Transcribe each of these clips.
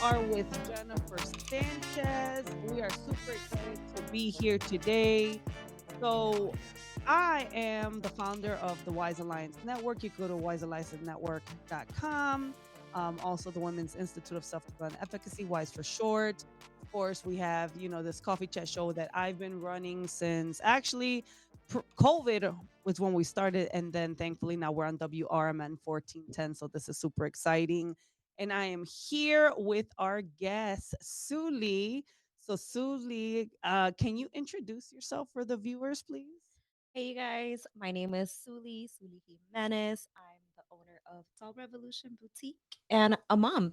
are with Jennifer Sanchez. We are super excited to be here today. So, I am the founder of the Wise Alliance Network. You go to wisealliancenetwork.com. Also, the Women's Institute of Self Development Efficacy, WISE for short. Of course, we have, this coffee chat show that I've been running since actually COVID was when we started. And then thankfully now we're on WRMN 1410. So, this is super exciting. And I am here with our guest, Suli. So, Suli, can you introduce yourself for the viewers, please? Hey, you guys. My name is Suli Jimenez. I'm the owner of Soul Revolution Boutique and a mompreneur.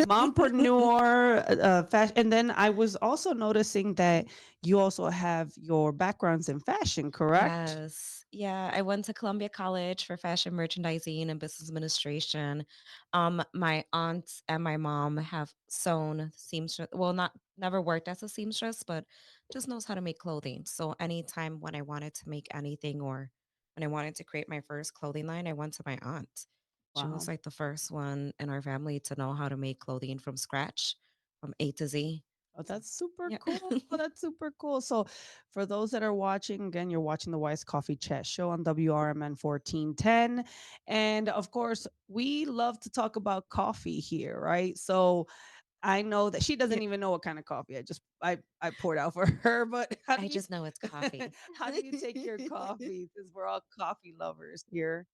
Mompreneur, fashion. And then I was also noticing that you also have your backgrounds in fashion, correct? Yes. Yeah. I went to Columbia College for fashion merchandising and business administration. My aunt and my mom have sewn seamstress. Well, not never worked as a seamstress, but just knows how to make clothing. So anytime when I wanted to make anything or when I wanted to create my first clothing line, I went to my aunt. She was Wow. like the first one in our family to know how to make clothing from scratch, from A to Z. Oh, So that's super yeah. cool. That's super cool. So, for those that are watching, again, you're watching the Wise Coffee Chat Show on WRMN 1410. And of course, we love to talk about coffee here, right? So, I know that she Yeah. doesn't even know what kind of coffee I poured out for her, but how I do you just know it's coffee. how do you take your coffee? Since we're all coffee lovers here.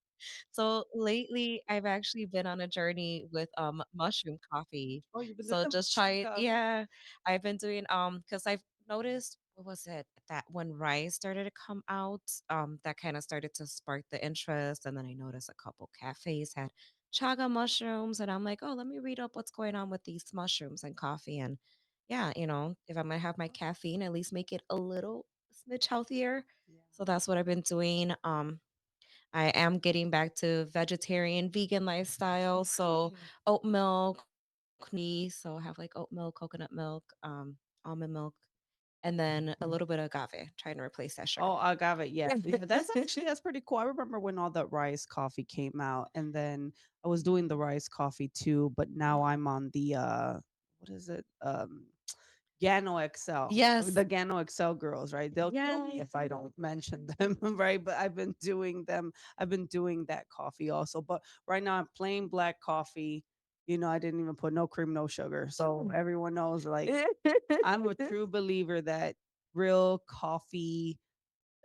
So lately, I've actually been on a journey with mushroom coffee. Oh, you've been doing So the just mushroom try it. coffee. Yeah, I've been doing because I've noticed what was it that when rice started to come out, that kind of started to spark the interest, and then I noticed a couple cafes had chaga mushrooms, and I'm like, oh, let me read up what's going on with these mushrooms and coffee, and yeah, if I'm gonna have my caffeine, at least make it a little smidge healthier. Yeah. So that's what I've been doing. I am getting back to vegetarian, vegan lifestyle. So Mm. oat milk, so I have like oat milk, coconut milk, almond milk, and then a little bit of agave, trying to replace that sugar. Oh, agave, yeah. Yeah, that's pretty cool. I remember when all the rice coffee came out, and then I was doing the rice coffee too, but now I'm on the what is it? Gano XL. Yes. The Gano XL girls, right? They'll kill me Yes. if I don't mention them, right? But I've been doing them. I've been doing that coffee also. But right now I'm plain black coffee. I didn't even put no cream, no sugar. So everyone knows like I'm a true believer that real coffee,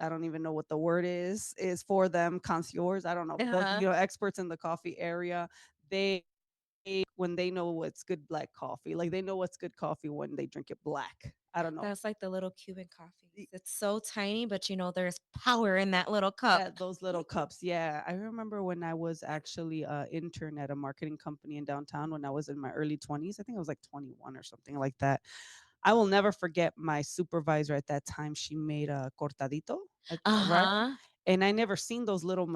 I don't even know what the word is for them, concierge. I don't know. Uh-huh. Experts in the coffee area, they when they know what's good black coffee, like they know what's good coffee when they drink it black. I don't know. That's like the little Cuban coffees. It's so tiny, but there's power in that little cup. That those little cups, yeah. I remember when I was actually a intern at a marketing company in downtown when I was in my early 20s. I think I was like 21 or something like that. I will never forget my supervisor at that time. She made a cortadito, right? Uh-huh. And I never seen those little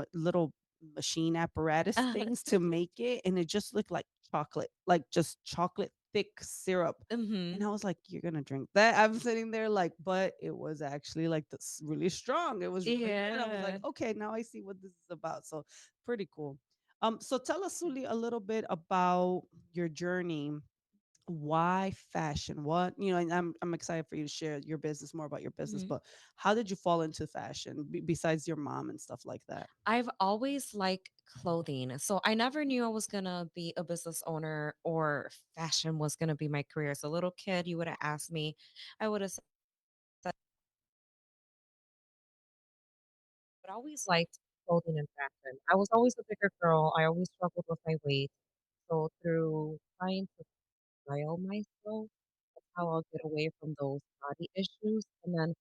machine apparatus Uh, things to make it, and it just looked like just chocolate thick syrup. And mhm. I was like, "You're gonna drink that?" I'm sitting there like, but it was actually like this really strong. It was really good. I was like, Yeah. "Okay, now I see what this is about." So pretty cool. So tell us, Suli, a little bit about your journey. Why fashion? And I'm excited for you to share your business, more about your business, Mhm. but how did you fall into fashion besides your mom and stuff like that? I've always liked clothing. So I never knew I was going to be a business owner or fashion was going to be my career. As a little kid, you would have asked me, I would have said, but I always liked clothing and fashion. I was always a bigger girl. I always struggled with my weight. So through trying to style myself, that's how I'll get away from those body issues. And then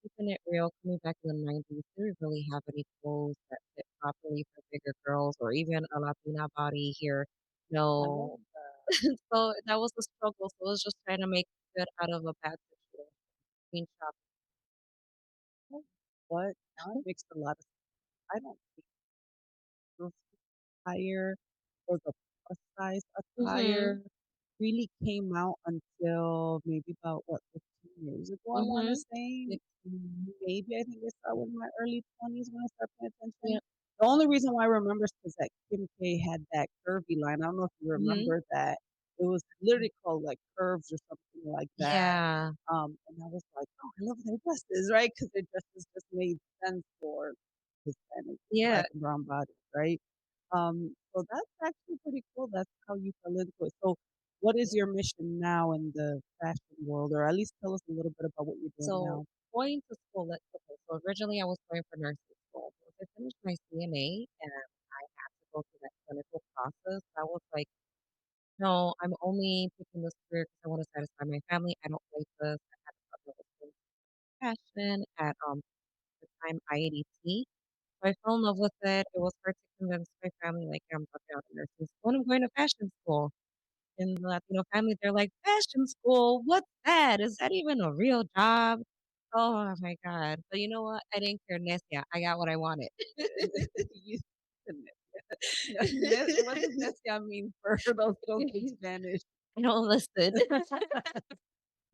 keeping it real, coming back in the 90s, they didn't really have any clothes that fit properly for bigger girls or even a Latina body here. I love No. that. So that was the struggle. So it was just trying to make good out of a bad situation. Between But now it makes a lot of I don't think the attire or the plus size shopping. attire really came out until maybe about what, 15 years ago, I want to Mhm. say. Mhm. Maybe I think I started in my early 20s when I started paying attention. Yeah. The only reason why I remember is because that Kim K had that curvy line. I don't know if you Mhm. remember that. It was literally called, like, Curves or something like that, Yeah. and I was like, "Oh, I love their dresses," right? Because their dresses just made sense for Hispanic, Yeah. Black and brown bodies, right? So that's actually pretty cool, that's how you fell into it. So, what is your mission now in the fashion world? Or at least tell us a little bit about what you're doing So now. going to school, okay, so originally I was going for nursing school. Once I finished my CNA and I had to go through that clinical process, I was like, no, I'm only picking this career because I want to satisfy my family. I don't like this. I had a couple of passion at the time IADT. So I fell in love with it. It was hard to convince my family, like, "Yeah, I'm dropping out of nursing school and I'm going to fashion school." In the Latino family, they're like, "Fashion school? What's that? Is that even a real job?" Oh my god. But you know what? I didn't care, necia. I got what I wanted. You what does necia mean for those who don't speak Spanish? I don't listen.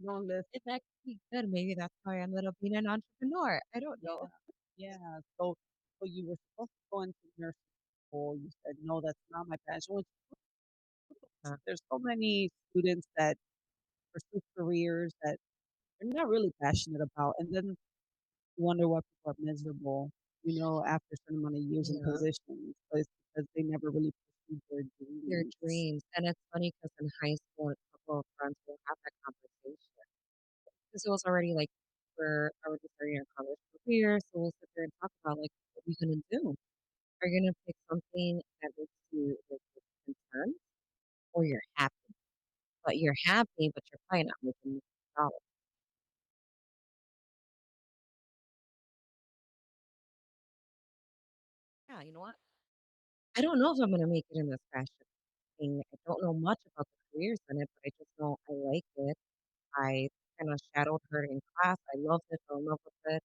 No listen. It's actually good. Maybe that's how I ended up being an entrepreneur. I don't Yeah, know. yeah. So you were supposed to go into nursing school. You said, "No, that's not my passion," which Uh, there's so many students that pursue careers that they're not really passionate about, and then wonder why people are miserable, after a certain amount of years in yeah, positions, but it's because they never really pursued their your dreams. dreams. And it's funny because in high school, a couple of friends will have that conversation. Because it was already like we're already starting our college career, so we'll sit there and talk about like what are you gonna do? Are you gonna pick something that makes you like content or you're happy? But you're happy, but you're probably not making dollars. Yeah, you know what? I don't know if I'm gonna make it in this fashion thing. I don't know much about the careers in it, but I just know I like it. I kind of shadowed her in class. I loved it, fell in love with it.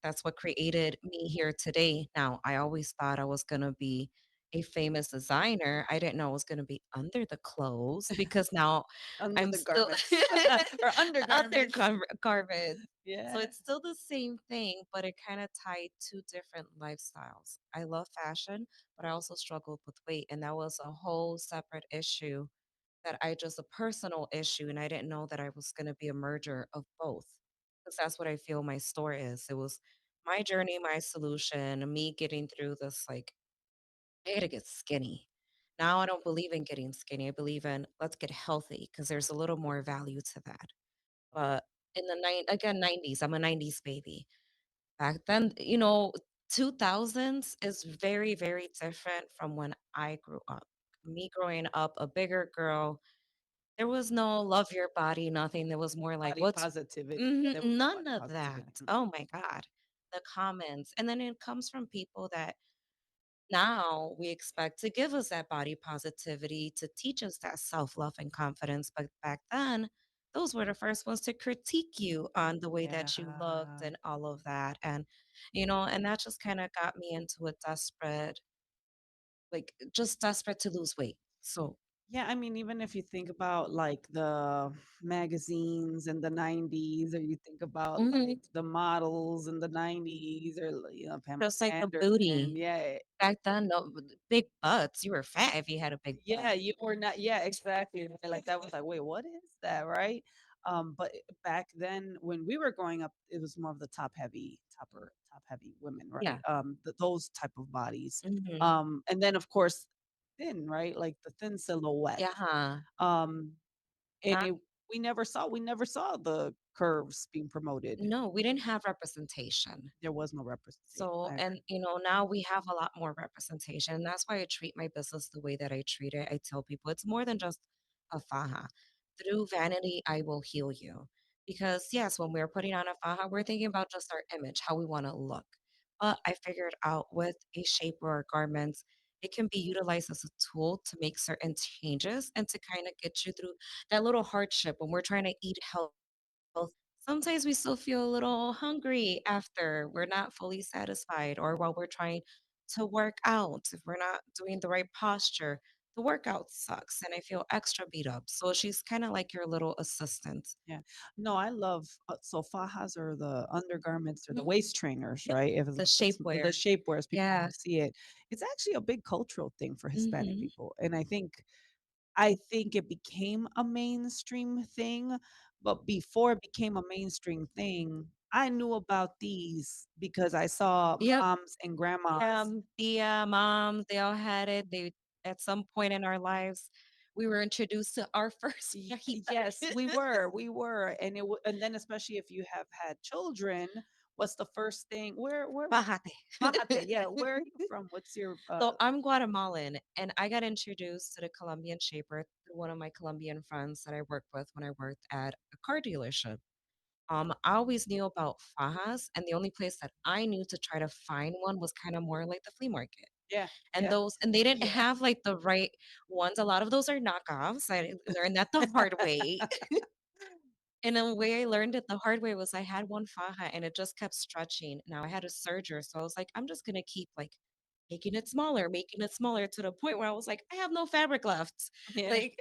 That's what created me here today. Now, I always thought I was gonna be a famous designer. I didn't know I was gonna be under the clothes because now Under I'm the still garments or under undergarments. garments. So Yeah. it's still the same thing, but it kind of tied two different lifestyles. I love fashion, but I also struggled with weight, and that was a whole separate issue that I just a personal issue, and I didn't know that I was gonna be a merger of both, because that's what I feel my story is. It was my journey, my solution, me getting through this, like, I gotta get skinny. Now I don't believe in getting skinny. I believe in let's get healthy because there's a little more value to that. But in the 90s, I'm a 90s baby. Back then, 2000s is very, very different from when I grew up. Me growing up a bigger girl, there was no love your body, nothing. There was more like, Body what's positivity. mhm, There was no none body of that. positivity. Oh my God. The comments. And then it comes from people that now we expect to give us that body positivity, to teach us that self love and confidence. But back then, those were the first ones to critique you on the way that you looked Yeah. and all of that. And that just kind of got me into a desperate, like, just desperate to lose weight. So, Yeah, I mean, even if you think about like the magazines in the 90s, or you think about mhm, like the models in the 90s, or Pamela just like the Anderson. booty. Yeah. Back then, no big butts, you were fat if you had a big butt. Yeah, you were not, yeah, exactly. And like that was like, wait, what is that, right? But back then when we were growing up, it was more of the top heavy women, right? Yeah, Those type of bodies. mhm. And then of course thin, right? Like the thin silhouette. Yeah, Um, and not we never saw the curves being promoted. no, we didn't have representation. There was no representation. So, I and agree. now we have a lot more representation. And that's why I treat my business the way that I treat it. I tell people it's more than just a faja. Through vanity, I will heal you. Because yes, when we're putting on a faja, we're thinking about just our image, how we want to look. But I figured out with a shapewear or garments, it can be utilized as a tool to make certain changes and to kind of get you through that little hardship when we're trying to eat healthy. Sometimes we still feel a little hungry after we're not fully satisfied, or while we're trying to work out. If we're not doing the right posture, the workout sucks and I feel extra beat up. So she's kind of like your little assistant. Yeah. No, I love so fajas are the undergarments or the Mhm. waist trainers, Yep. right? If it's The the shapewear. shapewears, people Yeah. don't see it. It's actually a big cultural thing for Hispanic Hmm. people. And I think I think it became a mainstream thing, but before it became a mainstream thing, I knew about these because I saw Yep. moms and grandmas. Tia, moms, they all had it. They at some point in our lives, we were introduced to our first fajita. Yes, we were, and and then especially if you have had children, what's the first thing? Where Fajate. Majate, yeah, where are you from? What's your So I'm Guatemalan, and I got introduced to the Colombian shaper through one of my Colombian friends that I worked with when I worked at a car dealership. I always knew about fajas, and the only place that I knew to try to find one was kind of more like the flea market. yeah, And yeah, those, and they didn't yeah. have like the right ones. A lot of those are knockoffs. I learned that the hard way. And the way I learned it the hard way was I had one faja and it just kept stretching. Now I had a serger, so I was like, I'm just gonna keep like making it smaller to the point where I was like, I have no fabric left. Yeah. Like,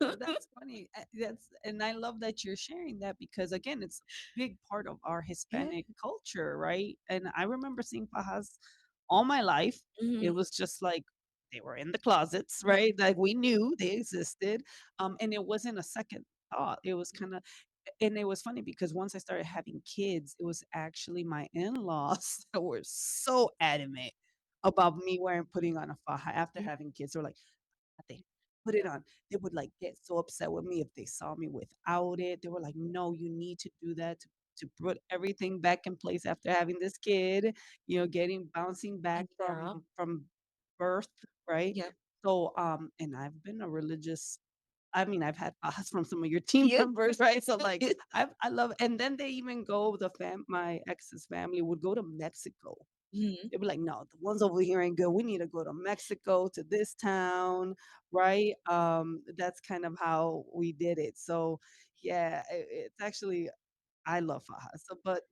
No, that's funny. That's and I love that you're sharing that because again, it's a big part of our yeah. Hispanic culture, right? And I remember seeing fajas all my life. It Mhm. was just like they were in the closets, Yeah. right? Like we knew they existed. And it wasn't a second thought. It was kind of and it was funny because once I started having kids, it was actually my in-laws that were so adamant about me wearing putting on a faja after Yeah. having kids. They're like, they put it on. They would, like, get so upset with me if they saw me without it. They were like, "No, you need to do that to put everything back in place after having this kid," getting bouncing back Yeah. from birth, right? Yep. So, and I've been a religious I mean, I've had fajas from some of your team Yep. members, right? So, like, I love and then they even go my ex's family would go to Mexico. Mhm. They'd be like, "No, the ones over here ain't good. We need to go to Mexico, to this town," right? That's kind of how we did it. So, yeah, it's actually I love fajas. So, but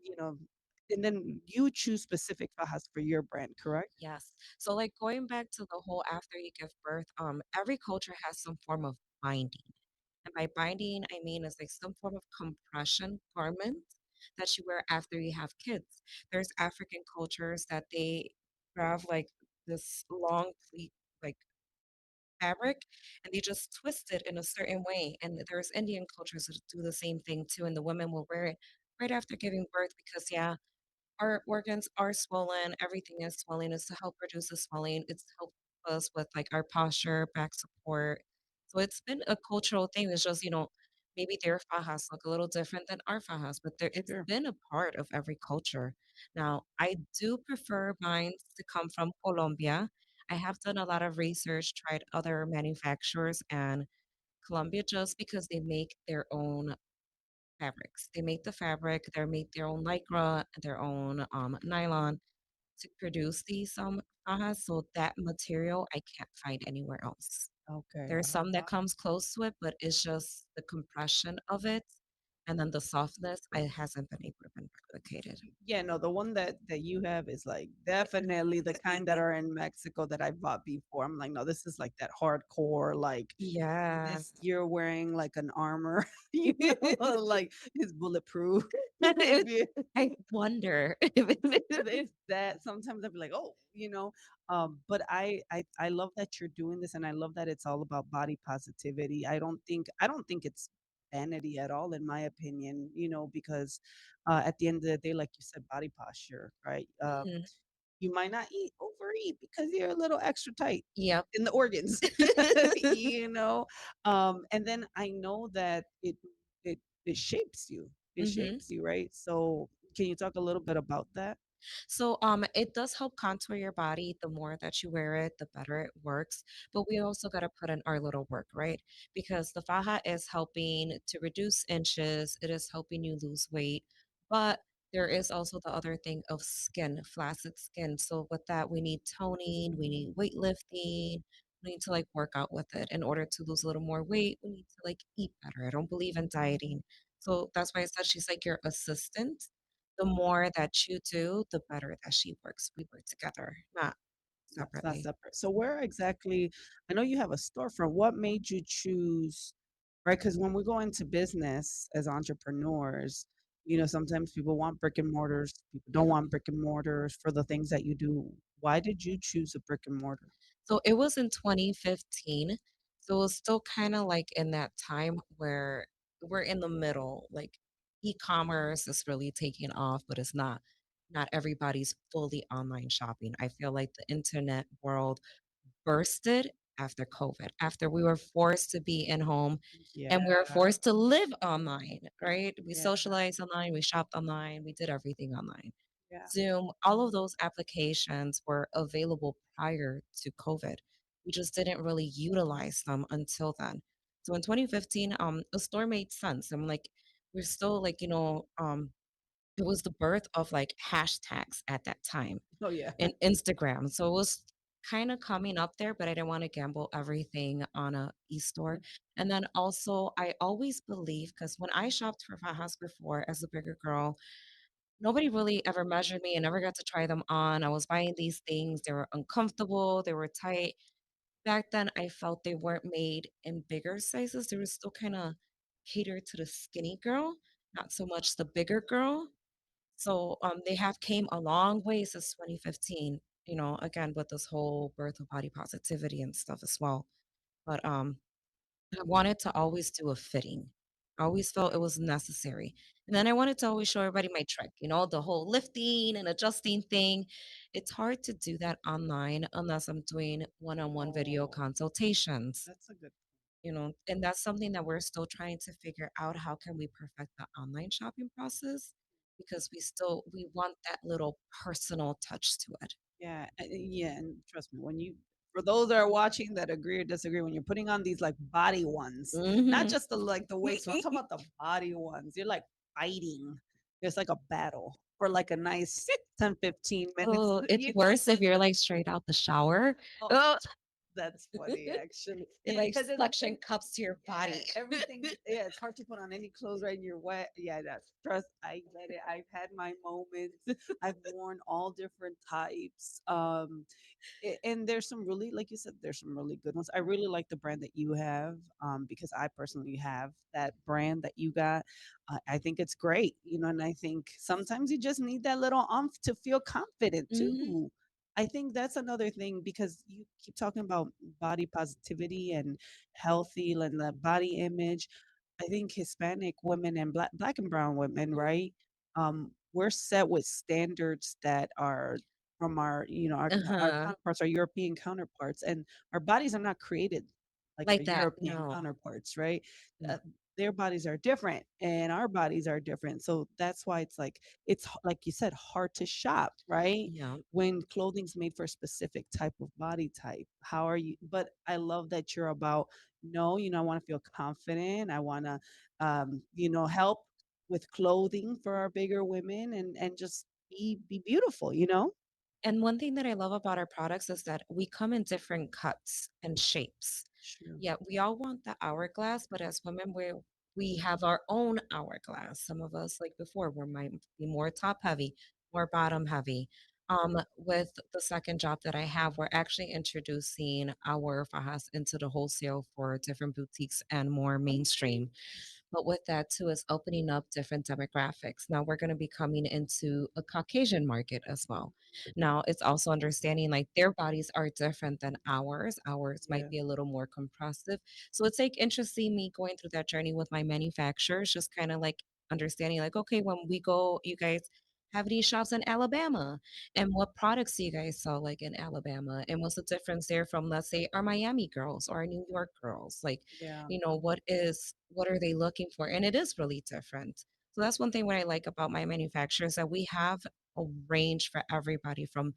and then you choose specific fajas for your brand, correct? Yes. So like going back to the whole after you give birth, every culture has some form of binding. And by binding, I mean it's like some form of compression garment that you wear after you have kids. There's African cultures that they have like this long pleat like fabric and they just twist it in a certain way. And there's Indian cultures that do the same thing too. And the women will wear it right after giving birth because yeah, our organs are swollen, everything is swelling, it's to help reduce the swelling, it's helped us with, like, our posture, back support. So it's been a cultural thing, it's just, maybe their fajas look a little different than our fajas, but it's Sure. been a part of every culture. Now, I do prefer mine to come from Colombia. I have done a lot of research, tried other manufacturers, and Colombia just because they make their own fabrics. They make the fabric, they make their own lycra, their own nylon to produce these fajas. So that material I can't find anywhere else. Okay. There's some that comes close to it, but it's just the compression of it, and then the softness. I hasn't been able to be replicated. Yeah, no, the one that you have is, like, definitely the kind that are in Mexico that I bought before. I'm like, "No, this is, like, that hardcore, like, Yeah. this you're wearing, like, an armor, like, it's bulletproof." If you I wonder if it's that sometimes I'll be like, "Oh," but I love that you're doing this, and I love that it's all about body positivity. I don't think it's vanity at all, in my opinion, because, at the end of the day, like you said, body posture, right? Mhm. You might not overeat because you're a little extra tight Yep. in the organs, you know? And then I know that it it shapes you. It Mhm. shapes you, right? So, can you talk a little bit about that? So it does help contour your body. The more that you wear it, the better it works. But we also got to put in our little work, right? Because the faja is helping to reduce inches, it is helping you lose weight. But there is also the other thing of skin, flaccid skin. So with that, we need toning, we need weightlifting, we need to like work out with it. In order to lose a little more weight, we need to like eat better. I don't believe in dieting. So that's why I said she's like your assistant. The more that you do, the better that she works. We work together, not That's not separately. separate. So where exactly I know you have a storefront. What made you choose right? Because when we go into business as entrepreneurs, sometimes people want brick and mortars, people don't Yeah. want brick and mortars for the things that you do. Why did you choose a brick and mortar? So it was in 2015. So it was still kind of like in that time where we're in the middle, like e-commerce is really taking off, but it's not everybody's fully online shopping. I feel like the internet world bursted after COVID, after we were forced to be in home and we were Yeah. forced to live online, right? We Yeah. socialized online, we shopped online, we did everything online. Yeah. Zoom, all of those applications were available prior to COVID. We just didn't really utilize them until then. So in 2015, a store made sense. I'm like, we're still like, it was the birth of like hashtags at that time Oh yeah. and Instagram. So it was kind of coming up there, but I didn't want to gamble everything on a e-store. And then also I always believe because when I shopped for Fajas before as a bigger girl, nobody really ever measured me and never got to try them on. I was buying these things, they were uncomfortable, they were tight. Back then I felt they weren't made in bigger sizes. They were still kind of catered to the skinny girl, not so much the bigger girl. So, they have came a long way since 2015, again, with this whole birth of body positivity and stuff as well. But, I wanted to always do a fitting. I always felt it was necessary. And then I wanted to always show everybody my trick, the whole lifting and adjusting thing. It's hard to do that online unless I'm doing one-on-one video Oh, consultations, that's a good. and that's something that we're still trying to figure out. How can we perfect the online shopping process? Because we want that little personal touch to it. Yeah, yeah, and trust me, when you for those that are watching that agree or disagree, when you're putting on these like body ones, not Mhm. just the like the waist one, I'm talking about the body ones. You're like fighting. It's like a battle for like a nice 10, 15 minutes. Oh, it's worse if you're, like, straight out the shower. Oh, Oh, that's funny actually. it, like, Because suction cups to your yeah, body. everything. Yeah, it's hard to put on any clothes right. And you're wet. Yeah, that's trust. I get it. I've had my moments. I've worn all different types. And there's some really, like you said, there's some really good ones. I really like the brand that you have, because I personally have that brand that you got. I think it's great, and I think sometimes you just need that little umph to feel confident Mhm. too. I think that's another thing because you keep talking about body positivity and healthy and the body image. I think Hispanic women and black and brown women, right? We're set with standards that are from our Uh-huh. counterparts, our European counterparts, and our bodies are not created like our Like that, European no. counterparts, right? Mm, Uh, their bodies are different, and our bodies are different. So that's why it's like like you said, hard to shop, right? yeah. When clothing's made for a specific type of body type. How are you? But I love that you're about no, I want to feel confident. I want to, help with clothing for our bigger women and just be beautiful. And one thing that I love about our products is that we come in different cuts and shapes. True. Yeah, we all want the hourglass, but as women, we have our own hourglass. Some of us, like before, we might be more top heavy, more bottom heavy. With the second job that I have, we're actually introducing our fajas into the wholesale for different boutiques and more Okay. mainstream. But with that too is opening up different demographics. Now we're going to be coming into a Caucasian market as well. Now it's also understanding like their bodies are different than ours. Ours might Yeah. be a little more compressive. So it's like interesting me going through that journey with my manufacturers, just kind of like understanding like, okay, when we go, you guys have these shops in Alabama, and what products do you guys sell like in Alabama? And what's the difference there from, let's say, our Miami girls or our New York girls? Like, Yeah. what are they looking for? And it is really different. So that's one thing what I like about my manufacturers, that we have a range for everybody from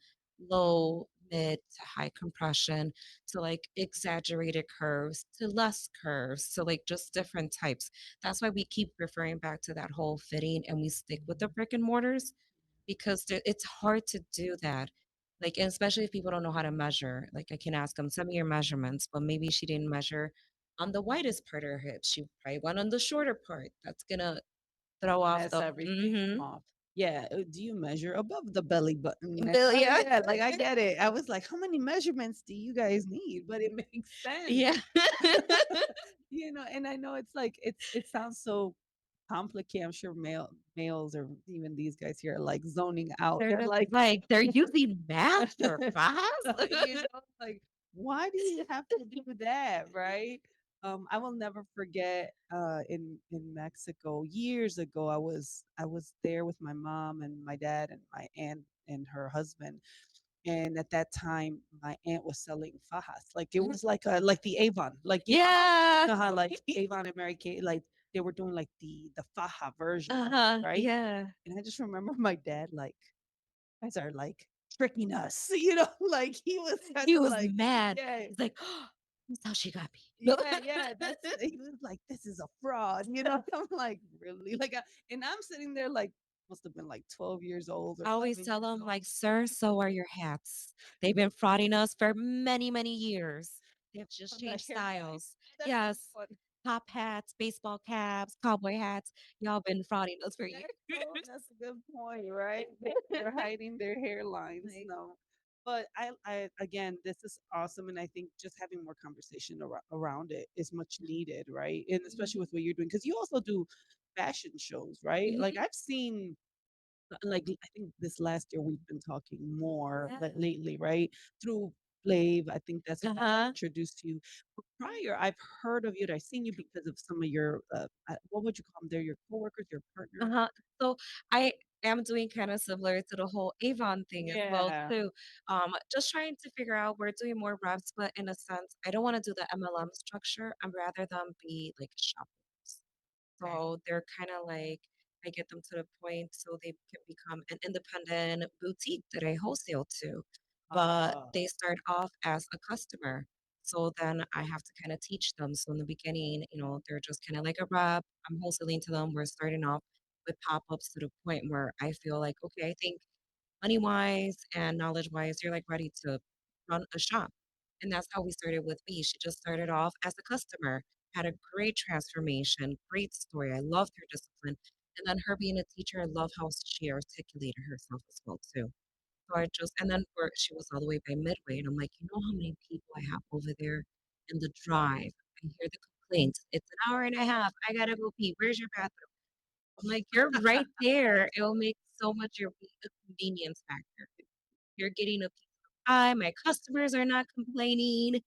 low, mid to high compression to like exaggerated curves to less curves to like just different types. That's why we keep referring back to that whole fitting and we stick with the brick and mortars because it's hard to do that. Like, and especially if people don't know how to measure. Like, I can ask them, send me your measurements, but maybe she didn't measure on the widest part of her hip. She probably went on the shorter part. That's gonna throw off Mess the everything off. Yeah. Do you measure above the belly button? And yeah. yeah, like I get it. I was like, how many measurements do you guys need? But it makes sense. Yeah. And I know it's like it sounds so complicated. I'm sure males or even these guys here are like zoning out. They're They're just like, like, they're using math or fast. like, why do you have to do that, right? I will never forget in Mexico years ago. I was there with my mom and my dad and my aunt and her husband. And at that time, my aunt was selling fajas. Like it Mhm. was like the Avon, like Yeah. you know how like Avon and Mary Kay, like they were doing like the faja version of it, Uh-huh. right? Yeah. And I just remember my dad like, guys are like tricking us, you know, like he was kind He of was like, mad. yeah, He's like, "That's how she got me." yeah, yeah, that's he was like, "This is a fraud," you know? I'm like, "Really?" Like, and I'm sitting there like, must have been like 12 years old or I always 11 tell years them, old. like, "Sir, so are your hats. They've been frauding us for many, many years. They've just I'm the changed hair dye. styles." That's so Yes, funny. top hats, baseball caps, cowboy hats. Y'all been frauding us for years. That's a good point, right? They're hiding their hairlines. Like No. But I again, this is awesome. And I think just having more conversation around it is much needed, right? And especially mhm, with what you're doing, because you also do fashion shows, right? Like mhm, I've seen like I think this last year we've been talking more yeah. like lately, right? Through Flave, I think that's how I Uh-huh. introduced you. But prior, I've heard of you and I've seen you because of some of your what would you call them? They're your coworkers, your partner. Uh-huh. So I am doing kinda similar to the whole Avon thing as well Yeah. too. Just trying to figure out we're doing more reps, but in a sense, I don't wanna do the MLM structure. I'd rather them be like shoppers. Okay. So they're kinda like I get them to the point so they can become an independent boutique that I wholesale to, but Uh, they start off as a customer. So then I have to kinda teach them. So in the beginning, they're just kinda like a rep. I'm wholesaling to them. We're starting off with pop-ups to the point where I feel like, okay, I think money-wise and knowledge-wise, you're like ready to run a shop. And that's how we started with B. She just started off as a customer, had a great transformation, great story. I loved her discipline. And then her being a teacher, I love how she articulated herself as well too. So I just and then she was all the way by Midway, and I'm like, "You know how many people I have over there in the drive? I hear the complaints. It's an hour and a half. I gotta go pee. Where's your bathroom?" I'm like, "You're right there. It'll make so much your week a convenience factor. You're getting a piece of pie. My customers are not complaining.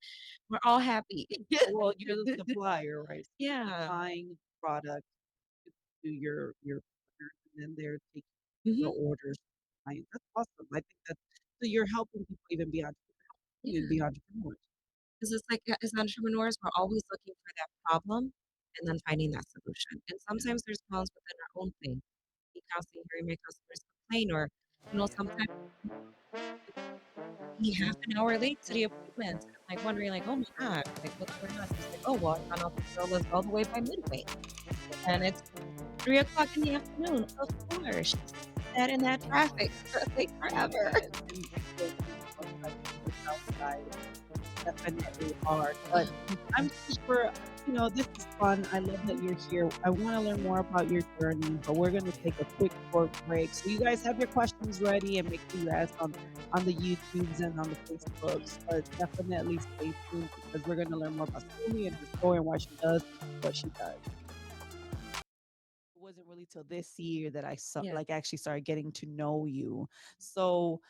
We're all happy." well, you're the supplier, right? So Yeah. supplying product to your partners, and then they're taking the Mhm. orders. That's awesome. I think that so you're helping people even be Yeah. be entrepreneurs. 'Cause it's like, as entrepreneurs, we're always looking for that problem and then finding that solution. And Yeah. sometimes there's problems within our own thing. Me constantly hearing my customers complain or, sometimes be half an hour late to the appointment. And I'm like wondering like, "Oh my gosh, like what's going on?" He's like, "Oh, well, I found out this girl lives all the way by Midway, and it's 3 o'clock in the afternoon." Of course, she sat in that traffic for, like, forever. Yeah, and those people on the south side definitely hard. But I'm super, this is fun. I love that you're here. I want to learn more about your journey, but we're going to take a quick short break. So you guys have your questions ready and make sure you ask on the YouTubes and on the Facebooks. But definitely stay tuned because we're going to learn more about Sylvie and her story and why she does what she does. It wasn't really till this year that I saw Yeah. like, actually started getting to know you. So,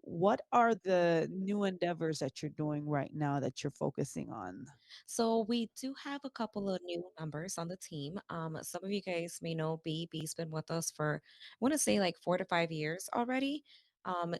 what are the new endeavors that you're doing right now that you're focusing on? So we do have a couple of new members on the team. Some of you guys may know B. B's been with us for, I want to say like 4 to 5 years already.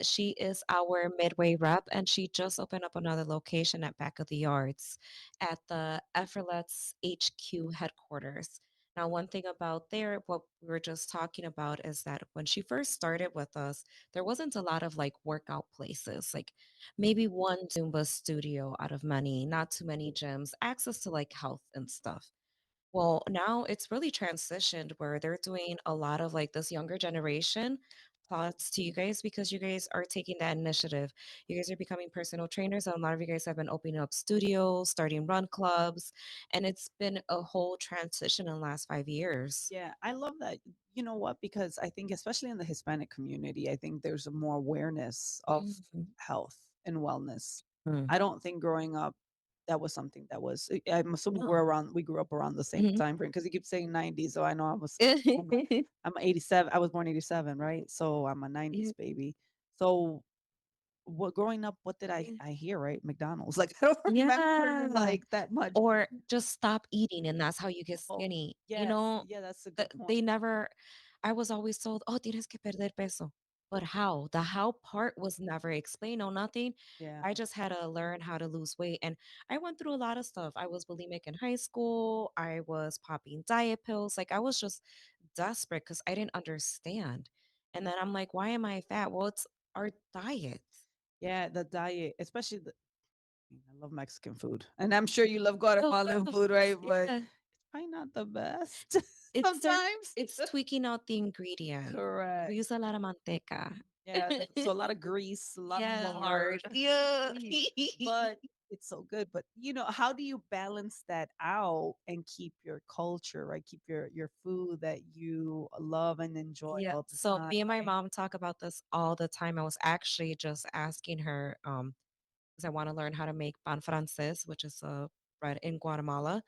She is our midway rep, and she just opened up another location at Back of the Yards at the Effortlets HQ headquarters. Now, one thing about there, what we were just talking about is that when she first started with us, there wasn't a lot of like workout places. Like maybe one Zumba studio out of many, not too many gyms, access to like health and stuff. Well, now it's really transitioned where they're doing a lot of like this younger generation. Thoughts to you guys because you guys are taking that initiative. You guys are becoming personal trainers, and a lot of you guys have been opening up studios, starting run clubs, and it's been a whole transition in the last 5 years. Yeah, I love that. You know what? Because I think, especially in the Hispanic community, I think there's a more awareness of Mhm. health and wellness. Mm. I don't think growing up that was something that was. I'm assuming No. we grew up around the same Mhm. time frame because you keep saying 90s, so I know I'm 87. I was born 87, right? So I'm a Yeah. 90s baby. So what growing up, what did Yeah. I hear, right? McDonald's. Like, I don't remember, Yeah. like, that much. Or just stop eating and that's how you get Oh, skinny. You yes. know, Yeah, that's a good point. they never I was always told, "Oh, tienes que perder peso." But how? The how part was never explained, no nothing. Yeah, I just had to learn how to lose weight, and I went through a lot of stuff. I was bulimic in high school. I was popping diet pills. Like, I was just desperate because I didn't understand. And then I'm like, "Why am I fat?" Well, it's our diet. yeah, the diet, especially I love Mexican food, and I'm sure you love Of Guatemalan of food, right? course, But yeah. probably not the best It's cer sometimes. it's tweaking out the ingredient. We Correct. use a lot of manteca. Yeah, so a lot of grease, a lot of Yeah, lard. lard. Yeah. But it's so good. But how do you balance that out and keep your culture, right? Keep your food that you love and enjoy Yeah, all the so time, me and my right? mom talk about this all the time. I was actually just asking her, because I wanna learn how to make pan francés, which is a bread in Guatemala,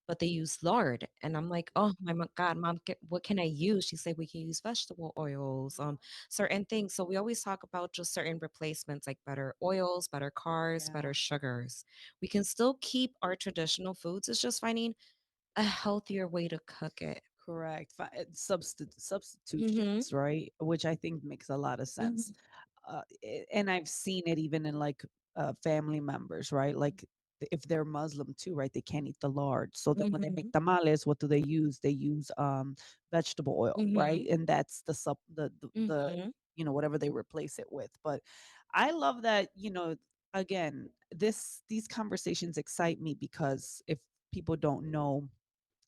but they use lard, and I'm like, "Oh my god, mom, what can I use?" She said, "We can use vegetable oils, Mhm. certain things." So we always talk about just certain replacements, like better oils, better carbs, Yeah, better sugars. We can still keep our traditional foods, it's just finding a healthier way to cook it. correct. Mhm, Substitutions, right? Which I think makes a lot of sense. mhm, And I've seen it even in like family members, right? Like if they're Muslim too, right? They can't eat the lard. So then when they make mhm, tamales, what do they use? They use vegetable oil, right? mhm. And that's the sub the Mhm, whatever they replace it with. But I love that, again, these conversations excite me because if people don't know,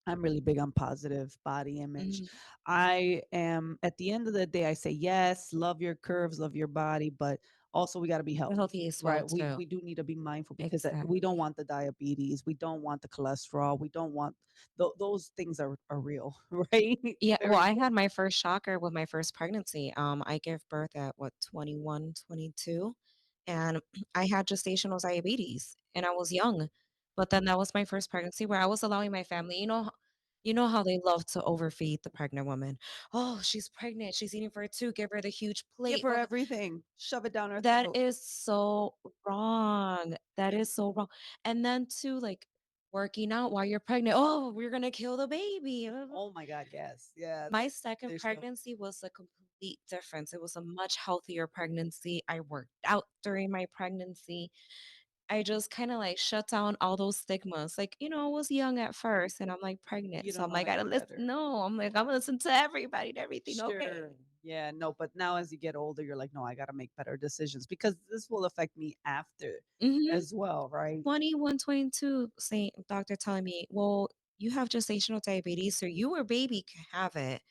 I'm really big on positive body image. mhm. I am at the end of the day, I say, yes, love your curves, love your body, but also we got to be The healthy, healthy as well right? We too. we do need to be mindful because we don't Exactly. want the diabetes, we don't want the cholesterol, we don't want those things are real, right? Yeah, well, Very I had my first shocker with my first pregnancy. I gave birth at what, 21, 22, and I had gestational diabetes and I was young. But then that was my first pregnancy where I was allowing my family, you know how they love to overfeed the pregnant woman. Oh, she's pregnant. She's eating for two. Give her the huge give plate. her Blah, blah. everything, shove it down her That throat. is so wrong. That is so wrong. And then too, like working out while you're pregnant. Oh, we're gonna kill the baby. Oh my god, yes. Yeah, My second they show. pregnancy was a complete difference. It was a much healthier pregnancy. I worked out during my pregnancy. I just kind of like shut down all those stigmas. Like, I was young at first and I'm like pregnant. You So don't I'm know like, I any don't listen. better. No, I'm like, I'm gonna listen to everybody and everything. Sure. Okay. Yeah, no, but now as you get older, you're like, no, I got to make better decisions because this will affect me after Mm-hmm. as well, right? 21, 22, saying doctor telling me, "Well, you have gestational diabetes, so you or baby can have it.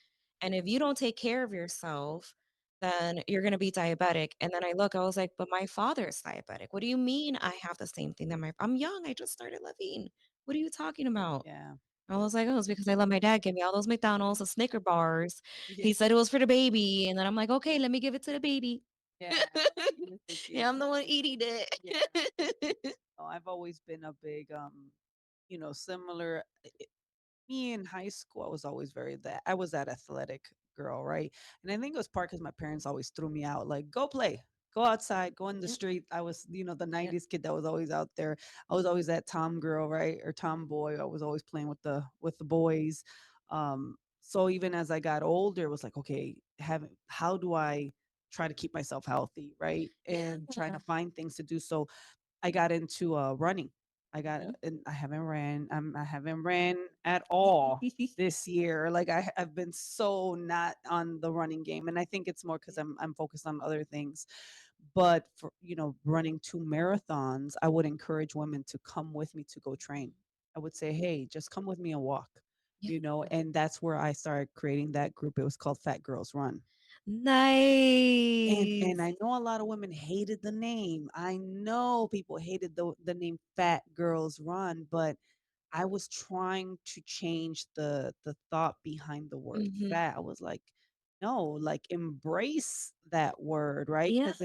And if you don't take care of yourself, then you're gonna be diabetic." And then I was like, "But my father is diabetic. What do you mean I have the same thing that I'm young, I just started living. What are you talking about?" Yeah. I was like, "Oh, it's because I let my dad give me all those McDonald's, the Snicker bars. Yeah. He said it was for the baby." And then I'm like, "Okay, let me give it to the baby." Yeah. You're thinking, Yeah, I'm the one eating yeah. it. No, I've always been a big, similar. Me in high school, I was always that I was that athletic girl, right? And I think it was part because my parents always threw me out, like, go play, go outside, go in the Yep, street. I was, the yep. 90s kid that was always out there. I was always that tom girl, right? Or tomboy. I was always playing with the boys. So even as I got older, it was like, okay, how do I try to keep myself healthy, right? And trying Yeah. to find things to do. So I got into running. Mhm. And I haven't ran at all this year. Like I've been so not on the running game, and I think it's more because I'm focused on other things. But for running 2 marathons, I would encourage women to come with me to go train. I would say, hey, just come with me and walk. Yeah. And that's where I started creating that group. It was called Fat Girls Run, and Nice. I know a lot of women hated the name. I know people hated the name Fat Girls Run, but I was trying to change the thought behind the word Mhm. fat. I was like, no, like embrace that word, right? Yeah. Because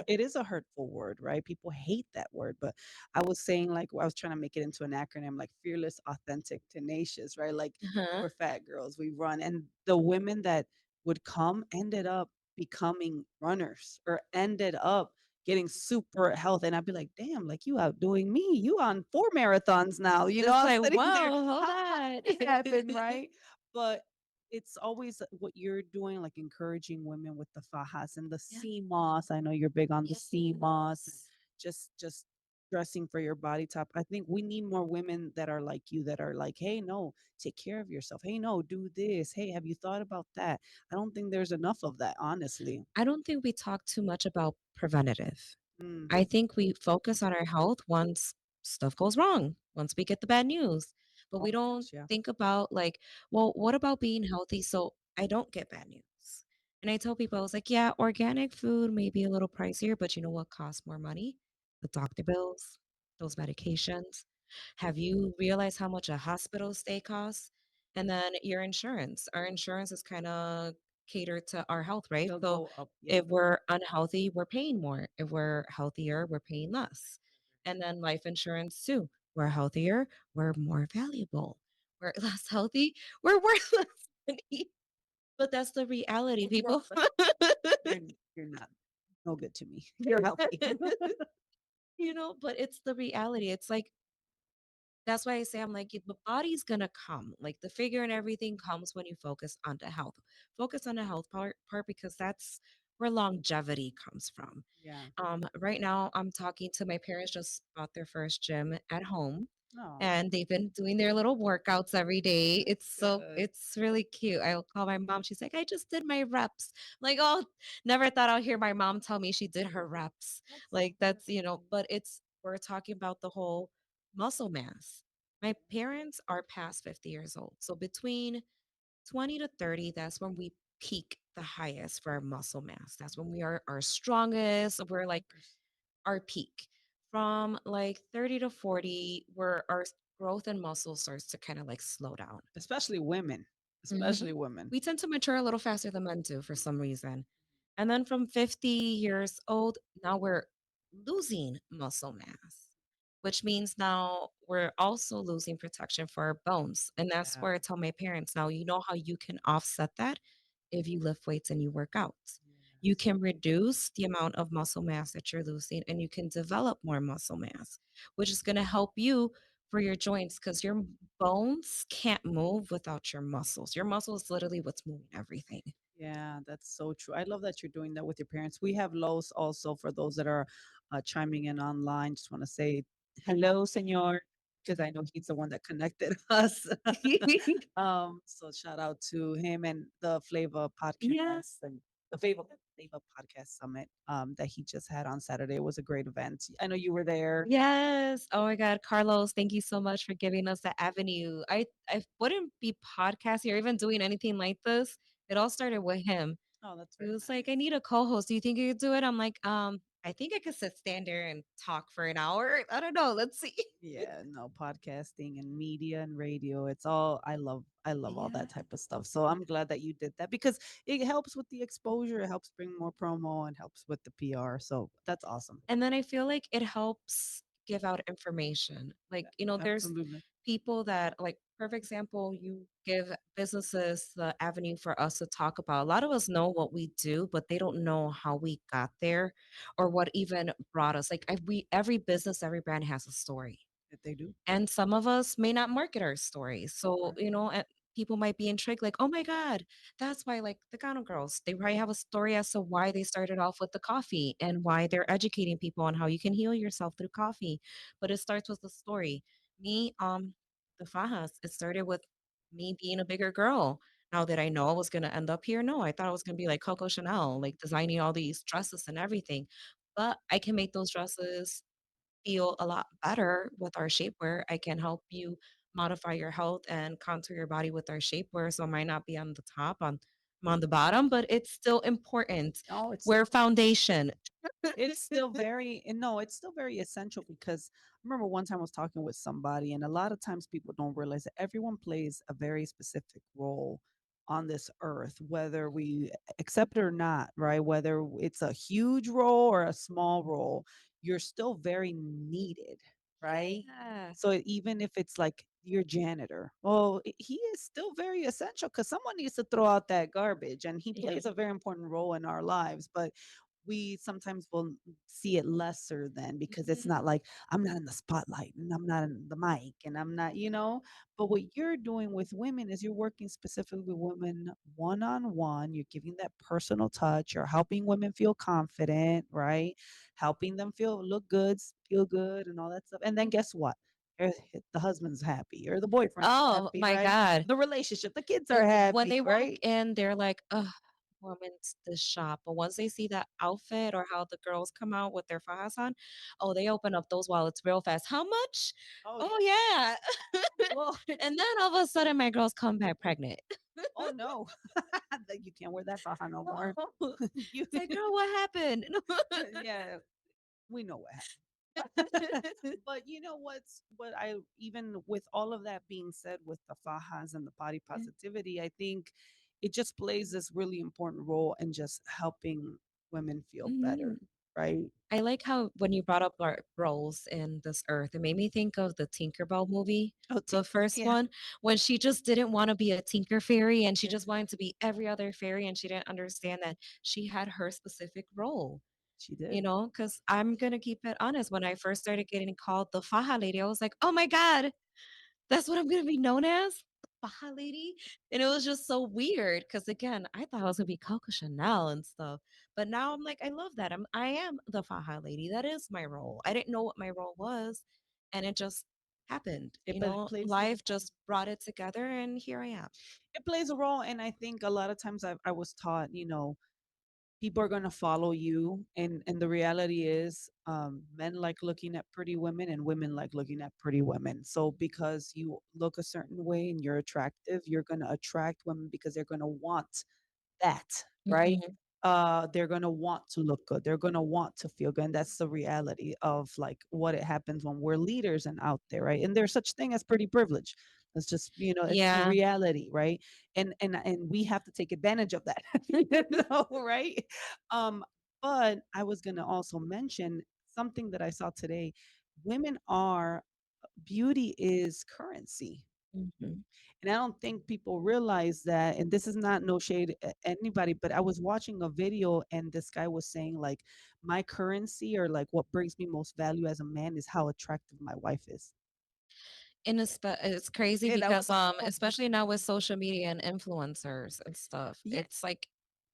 it is a hurtful word, right? People hate that word. But I was saying, like, I was trying to make it into an acronym, like fearless, authentic, tenacious, right? Like Uh-huh. we're fat girls, we run. And the women that would come ended up becoming runners or ended up getting super healthy. And I'd be like, damn, like you outdoing me. You on 4 marathons now. It's I'm like, sitting there. whoa, hold How on. did this happen? Right. But it's always what you're doing, like encouraging women with the fajas and the Yeah. sea moss. I know you're big on the sea moss and Yes. just dressing for your body type. I think we need more women that are like you, that are like, hey, no, take care of yourself. Hey, no, do this. Hey, have you thought about that? I don't think there's enough of that, honestly. I don't think we talk too much about preventative. Mm, I think we focus on our health once stuff goes wrong, once we get the bad news. But oh we my don't gosh, yeah. think about, like, well, what about being healthy so I don't get bad news? And I tell people, I was like, yeah, organic food may be a little pricier, but you know what costs more money? The doctor bills, those medications. Have you realized how much a hospital stay costs? And then your insurance. Our insurance is kind of catered to our health, right? They'll So go up. Yep. if we're unhealthy, we're paying more. If we're healthier, we're paying less. And then life insurance too. We're healthier, we're more valuable. We're less healthy, we're worth less money. But that's the reality, people. You're, you're not no good to me. You're healthy. But it's the reality. It's like that's why I say I'm like the body's gonna come. Like the figure and everything comes when you focus on the health. Focus on the health part because that's where longevity comes from. Yeah. Right now, I'm talking to my parents just bought their first gym at home, Oh, and they've been doing their little workouts every day. good. It's really cute. I'll call my mom. She's like, I just did my reps. Like, oh, never thought I'll hear my mom tell me she did her reps. That's so Like that's nice. but we're talking about the whole muscle mass. My parents are past 50 years old, so between 20 to 30, that's when we peak the highest for our muscle mass. That's when we are our strongest. We're like Course. our peak. From like 30 to 40, where our growth in muscle starts to kind of like slow down. Especially women. Mhm. Especially women. We tend to mature a little faster than men do for some reason. And then from 50 years old, now we're losing muscle mass, which means now we're also losing protection for our bones. And that's Yeah. where I tell my parents now, you know how you can offset that if you lift weights and you work out. You Yes. can reduce the amount of muscle mass that you're losing and you can develop more muscle mass, which is going to help you for your joints because your bones can't move without your muscles. Your muscles is literally what's moving everything. Yeah, that's so true. I love that you're doing that with your parents. We have Los also for those that are chiming in online. Just want to say hello, senor, because I know he's the one that connected us. So shout out to him and the Flavor Yeah. podcast and the Flavor Podcast Summit that he just had on Saturday. It was a great event. I know you were there. Yes. Oh my God, Carlos, thank you so much for giving us the avenue. I wouldn't be podcasting or even doing anything like this. It all started with him. Oh, that's He very was like, I nice. need a co-host. Do you think you could do it? I'm like, I think I could stand there and talk for an hour. I don't know. Let's see. Yeah, no, podcasting and media and radio, it's all I love all Yeah. that type of stuff. So I'm glad that you did that because it helps with the exposure, it helps bring more promo and helps with the PR. So that's awesome. And then I feel like it helps give out information. Like, Yeah, there's absolutely. people that, like, perfect example, you give businesses the avenue for us to talk about. A lot of us know what we do, but they don't know how we got there or what even brought us. Like, every business, every brand has a story. That they do. And some of us may not market our stories. So, Right. people might be intrigued, like, oh my God, that's why, like, the Gano Girls, they probably have a story as to why they started off with the coffee and why they're educating people on how you can heal yourself through coffee. But it starts with the story. Me, the Fajas, it started with me being a bigger girl. Now that I know I was going to end up here, no, I thought I was going to be like Coco Chanel, like designing all these dresses and everything. But I can make those dresses feel a lot better with our shapewear. I can help you modify your health and contour your body with our shapewear. So it might not be on the top, I'm on the bottom, but it's still important. Oh, it's Wear foundation. It's still very and no, it's still very essential because I remember one time I was talking with somebody, and a lot of times people don't realize that everyone plays a very specific role on this earth, whether we accept it or not, right? Whether it's a huge role or a small role, you're still very needed, right? Yeah. So even if it's like your janitor, well, he is still very essential because someone needs to throw out that garbage, and he Yeah. plays a very important role in our lives. But we sometimes will see it lesser than because it's Mhm. not like I'm not in the spotlight and I'm not in the mic and I'm not, but what you're doing with women is you're working specifically with women one on one. You're giving that personal touch. You're helping women feel confident, right? Helping them look good, feel good, and all that stuff. And then guess what? Eh, the husband's happy or the boyfriend's Oh happy, my right? god. The relationship, the kids are When happy, they walk right? in, they're like, "Ugh, woman's the shop." But once they see that outfit or how the girls come out with their fajas on, oh, they open up those wallets real fast. "How much?" Oh "Oh, yeah. yeah." Well, And then all of a sudden, my girls come back pregnant. oh no, that you can't wear that faja no more. You, It's like, "Girl, what happened?" yeah, we know what happened. But you know what I even with all of that being said with the fajas and the body positivity, I think it just plays this really important role in just helping women feel better, Mhm. right? I like how when you brought up our roles in this earth, it made me think of the Tinkerbell movie, Oh, the first yeah, one, when she just didn't want to be a Tinker fairy and she yeah, just wanted to be every other fairy and she didn't understand that she had her specific role, she did. Because I'm going to keep it honest. When I first started getting called the Faja lady, I was like, oh my God, that's what I'm gonna be known as? Baja lady? And it was just so weird because again, I thought I was gonna be Coco Chanel and stuff. But now I'm like, I love that. I am the Faja lady. That is my role. I didn't know what my role was, and it just happened. But it plays a Life role. just brought it together and here I am. It plays a role, and I think a lot of times I was taught, people are going to follow you, and the reality is men like looking at pretty women and women like looking at pretty women. So because you look a certain way and you're attractive, you're going to attract women because they're going to want that, right? Mhm. They're gonna want to look good. They're gonna want to feel good. And that's the reality of like what it happens when we're leaders and out there, right? And there's such thing as pretty privilege. It's just, it's the Yeah. reality, right? And we have to take advantage of that. Right? Um, but I was gonna also mention something that I saw today. Women are beauty is currency, Mhm. and I don't think people realize that. And this is not no shade at anybody, but I was watching a video and this guy was saying, like, my currency or like what brings me most value as a man is how attractive my wife is. It's crazy And I was because like, oh, especially now with social media and influencers and stuff, yeah. it's like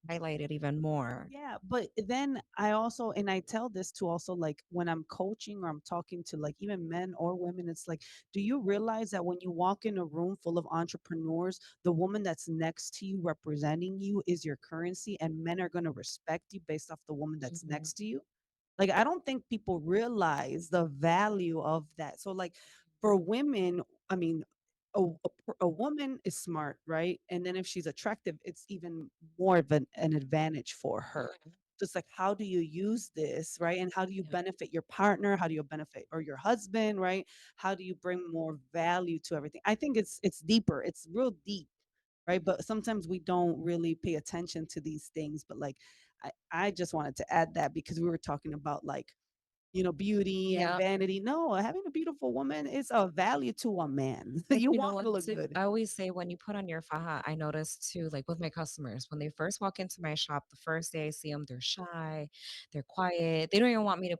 highlighted even more. Yeah, but then I also, and I tell this to also like when I'm coaching or I'm talking to like even men or women, it's like, do you realize that when you walk in a room full of entrepreneurs, the woman that's next to you representing you is your currency, and men are going to respect you based off the woman that's Mhm. next to you? Like, I don't think people realize the value of that. So, like, for women, I mean, a woman is smart, right? And then if she's attractive, it's even more of an advantage for her. Mhm. Just like, how do you use this, right? And how do you Yeah. benefit your partner? How do you benefit or your husband, right? How do you bring more value to everything? I think it's deeper. It's real deep, right? But sometimes we don't really pay attention to these things. But like, I just wanted to add that because we were talking about like, beauty and Yeah. vanity. No, having a beautiful woman is a value to a man. You You know want what, to look too? good. I always say when you put on your faja, I notice too, like with my customers, when they first walk into my shop, the first day I see them, they're shy, they're quiet. They don't even want me to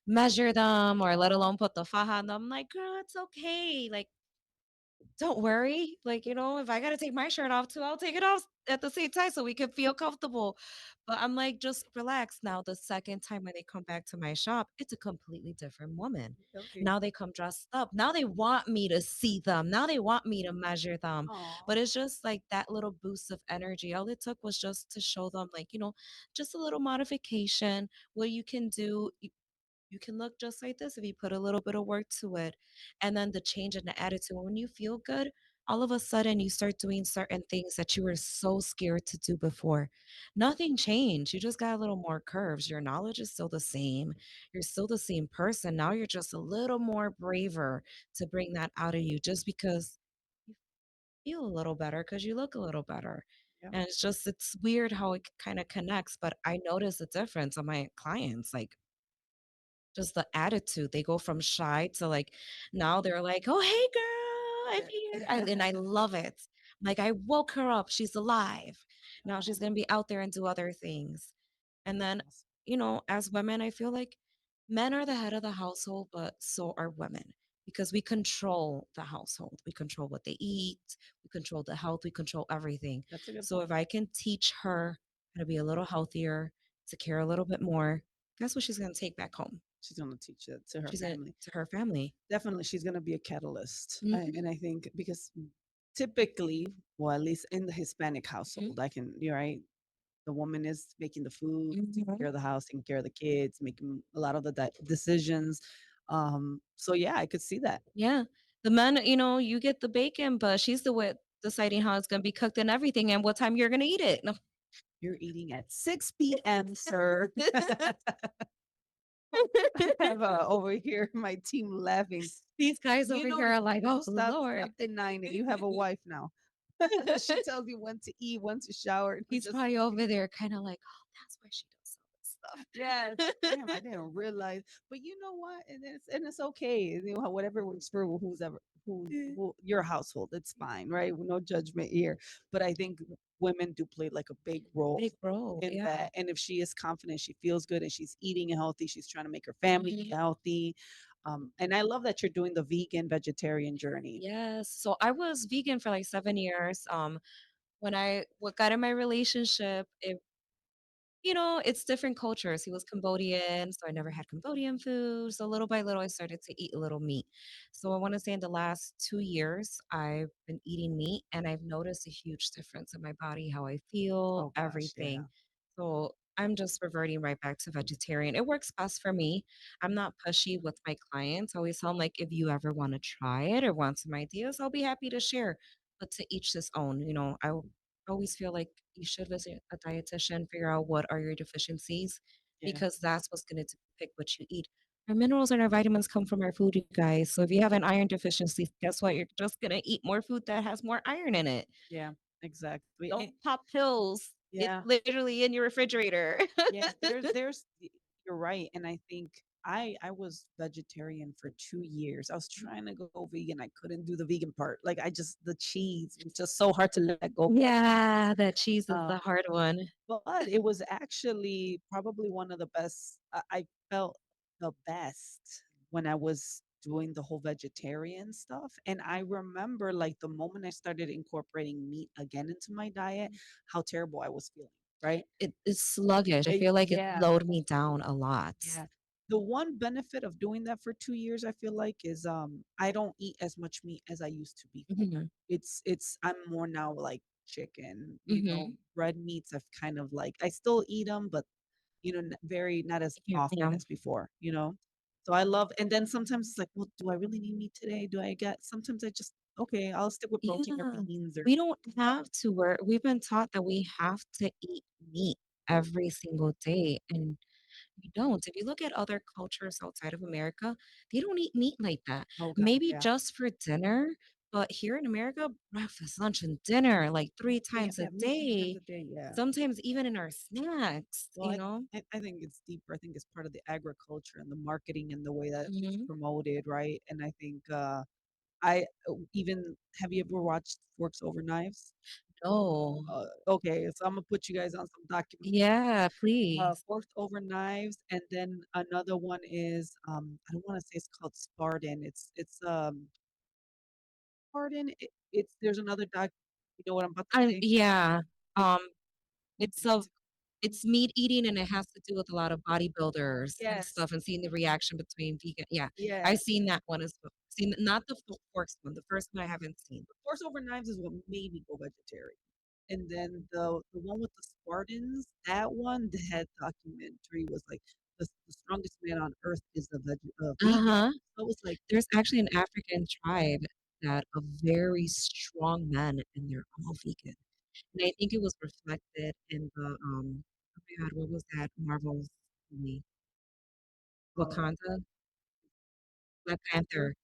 measure them or let alone put the faja on them. I'm like, girl, it's okay. Like, don't worry. Like, if I gotta take my shirt off too, I'll take it off at the same time so we can feel comfortable. But I'm like, just relax. Now, the second time when they come back to my shop, it's a completely different woman. Okay. Now they come dressed up. Now they want me to see them. Now they want me to measure them. Oh, But it's just like that little boost of energy. All it took was just to show them, like, just a little modification, what you can do. You can look just like this if you put a little bit of work to it. And then the change in the attitude. When you feel good, all of a sudden you start doing certain things that you were so scared to do before. Nothing changed. You just got a little more curves. Your knowledge is still the same. You're still the same person. Now you're just a little more braver to bring that out of you just because you feel a little better because you look a little better. yeah. And it's weird how it kind of connects, but I notice a difference on my clients. Like, just the attitude. They go from shy to like now they're like, "Oh, hey girl, I'm here." And I love it. Like I woke her up. She's alive. Now she's Oh, gonna be out there and do other things. And that's then awesome. as women, I feel like men are the head of the household, but so are women because we control the household. We control what they eat, we control the health, we control everything. That's a good So point. if I can teach her how to be a little healthier, to care a little bit more, guess what she's going to take back home? She's gonna teach it to her She's going family. to her family. Definitely, she's gonna be a catalyst, Mhm, and I think because typically, well, at least in the Hispanic mhm, household, I can you're right. The woman is making the food, taking mhm. care of the house, taking care of the kids, making a lot of the decisions. So yeah, I could see that. Yeah. The men, you get the bacon, but she's the one deciding how it's going to be cooked and everything and what time you're going to eat it. No. You're eating at 6 p.m., sir. I have over here my team laughing. These guys You over know, here are like, "Oh, stop Lord." denying it. You have a wife now. She tells you when to eat, when to shower, and He's just probably over there kinda like, "Oh, that's why she does all yes. this Damn, I stuff." didn't realize. But you know what? And it's okay. You know, whatever works for who's ever who your household. It's fine, right? No judgment here. But I think women do play like a big role Big role, in yeah. that. And if she is confident, she feels good, and she's eating healthy, she's trying to make her family Mhm. healthy. And I love that you're doing the vegan vegetarian journey. Yes. So I was vegan for, like, 7 years. When I got in my relationship, it's different cultures. He was Cambodian, so I never had Cambodian food. So little by little, I started to eat a little meat. So I want to say in the last 2 years, I've been eating meat and I've noticed a huge difference in my body, how I feel, Oh gosh, yeah. everything. So I'm just reverting right back to vegetarian. It works best for me. I'm not pushy with my clients. I always tell them, like, if you ever want to try it or want some ideas, I'll be happy to share. But to each his own. Always feel like you should visit a dietitian, figure out what are your deficiencies Yeah. because that's what's going to pick what you eat. Our minerals and our vitamins come from our food, you guys. So if you have an iron deficiency, guess what? You're just going to eat more food that has more iron in it. Yeah, exactly. Don't pop pills. It's Yeah. literally in your refrigerator. Yeah, you're right, and I think I was vegetarian for 2 years. I was trying to go vegan, I couldn't do the vegan part. Like, I just the cheese was just so hard to let go Yeah, that cheese is of. the hard one. But it was actually probably one of the best I felt the best when I was doing the whole vegetarian stuff, and I remember, like, the moment I started incorporating meat again into my diet, how terrible I was feeling, right? It's sluggish. I feel like it Yeah. slowed me down a lot. Yeah. The one benefit of doing that for 2 years, I feel like, is, I don't eat as much meat as I used to before. Mhm, I'm more now like chicken, mhm. red meats I've kind of like I still eat them, but, very not as Yeah, often yeah. as before. So I love and then sometimes it's like, "Well, do I really need meat today? Do I get" sometimes I just, "Okay, I'll stick with protein or Yeah. beans or" We don't have to work. We've been taught that we have to eat meat every single day, and we don't. If you look at other cultures outside of America, they don't eat meat like that. Oh god, Maybe yeah. just for dinner, but here in America, breakfast, lunch, and dinner, like 3 We have times to a have meat 3 times day, a day, yeah. sometimes even in our snacks, Well, you know? I think it's deeper. I think it's part of the agriculture and the marketing and the way that it's Mhm. promoted, right? And I think I even have you ever watched Forks Over Knives? No. Okay, so I'm gonna put you guys on some document. Yeah, please. Forks Over Knives, and then another one is I don't want to say it's called Spartan. It's Spartan. It's there's another doc. You know what I'm about to I say? yeah. It, Um, it's what's a it It's meat eating, and it has to do with a lot of bodybuilders and Yes, stuff and seeing the reaction between vegan yeah, yeah. I've seen that one as well. Seen not the forks one, the first one I haven't seen. Forks Over Knives is what made me go vegetarian. And then the one with the Spartans, that one, that documentary was like the strongest man on earth is vegan. Uh-huh. So it was like, There's actually an African tribe that are very strong men, and they're all vegan, and I think it was reflected in oh my god, what was that Marvel's movie? uh, Wakanda? Black Panther.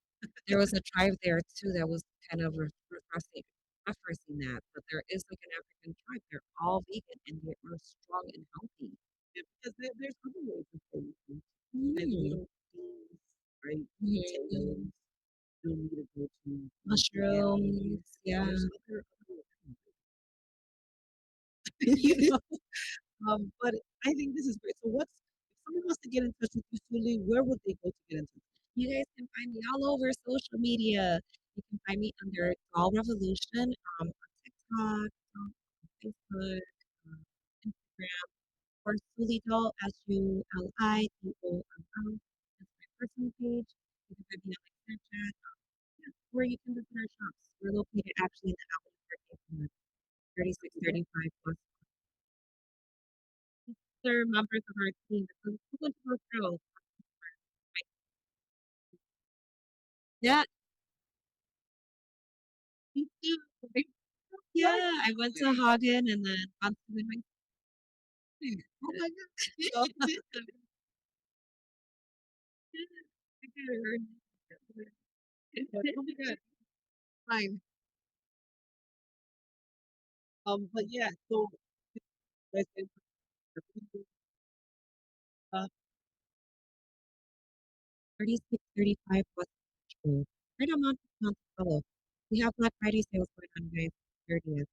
There was a tribe there too that was kind of referencing that, but there is like an African tribe. They're all vegan and they are strong and healthy. yeah, because there's other ways of saying things. And we Mm, don't beans, right? mhm. Potatoes. You don't need to go to Mushrooms, mayonnaise. yeah. There's other you know. But I think this is great. So get in touch with you, Suli, where would they go to get in touch? You guys can find me all over social media. You can find me under Doll Revolution, on TikTok, on Facebook, um, Instagram, or Suli Doll, SULIDOLL. That's my personal page. You can find me on my Snapchat, yeah, or you can visit our shops. We're located actually in the Outlet Market, 3635 Plus. They're members of our team. It's a whole bunch of girls. Yeah, me too. Yeah, I went to Hagen and then on to my Oh my god. So oh my god, fine. But yeah, so guys can uh 3635 West Road, right on Monticello. We have Black Friday sales going on, guys, 30th.